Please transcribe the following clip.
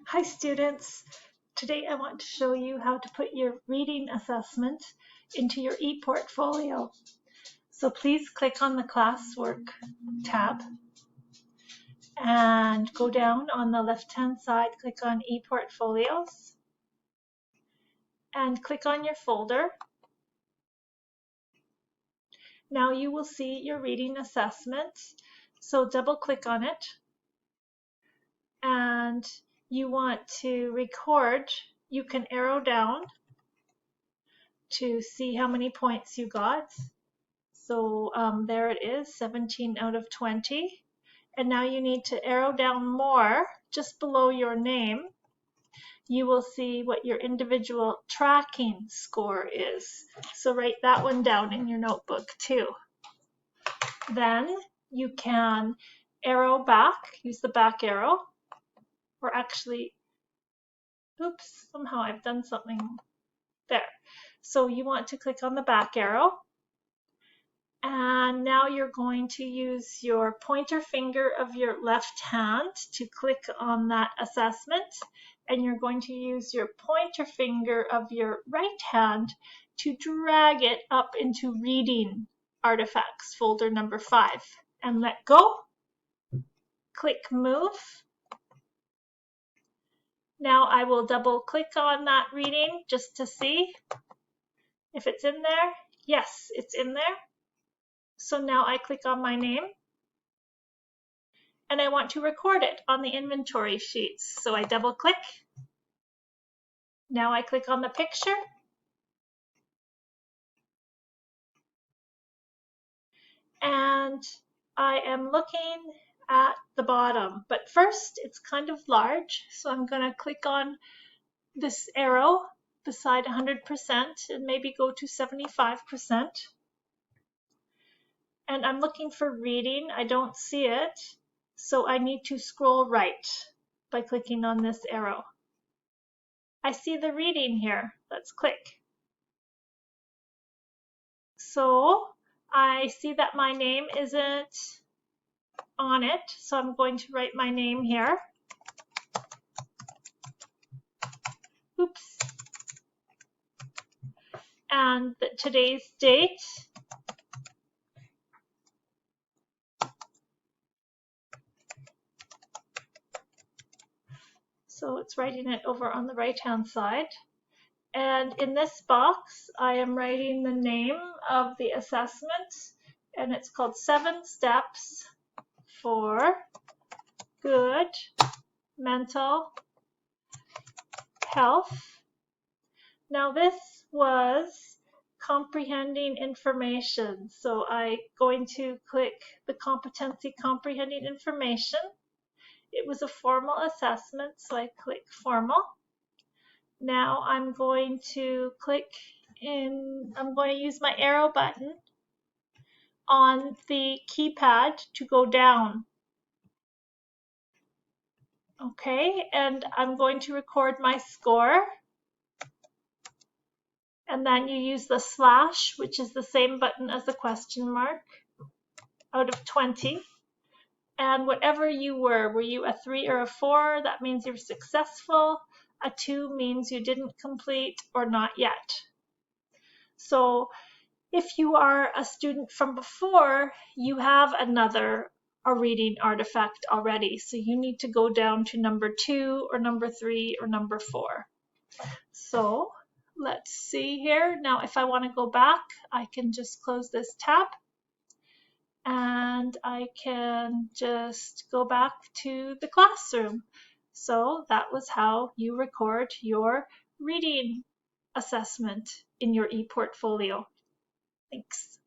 Hi students, today I want to show you how to put your reading assessment into your ePortfolio. So please click on the classwork tab and go down on the left hand side, click on ePortfolios and click on your folder. Now you will see your reading assessment, so double click on it and you want to record. You can arrow down to see how many points you got. So there it is, 17 out of 20. And now you need to arrow down more, just below your name. You will see what your individual tracking score is. So write that one down in your notebook too. Then you can arrow back, use the back arrow, or actually, oops, somehow I've done something there. So you want to click on the back arrow. And now you're going to use your pointer finger of your left hand to click on that assessment. And you're going to use your pointer finger of your right hand to drag it up into reading artifacts, folder number 5. And let go. Click move. Now I will double click on that reading just to see if it's in there. Yes, it's in there. So now I click on my name and I want to record it on the inventory sheets. So I double click. Now I click on the picture. And I am looking at the bottom, but first it's kind of large. So I'm going to click on this arrow beside 100% and maybe go to 75%. And I'm looking for reading. I don't see it. So I need to scroll right by clicking on this arrow. I see the reading here. Let's click. So I see that my name isn't on it. So I'm going to write my name here. Oops. And today's date. So it's writing it over on the right hand side. And in this box, I am writing the name of the assessment, and it's called 7 Steps for Good Mental Health. Now this was comprehending information. So I'm going to click the competency comprehending information. It was a formal assessment, so I click formal. Now I'm going to click in, I'm going to use my arrow button on the keypad to go down. Okay, and I'm going to record my score. And then you use the slash, which is the same button as the question mark, out of 20. And whatever you were you a 3 or a 4? That means you're successful. A 2 means you didn't complete or not yet. So if you are a student from before, you have a reading artifact already. So you need to go down to number 2 or number 3 or number 4. So let's see here. Now, if I want to go back, I can just close this tab and I can just go back to the classroom. So that was how you record your reading assessment in your ePortfolio. Thanks.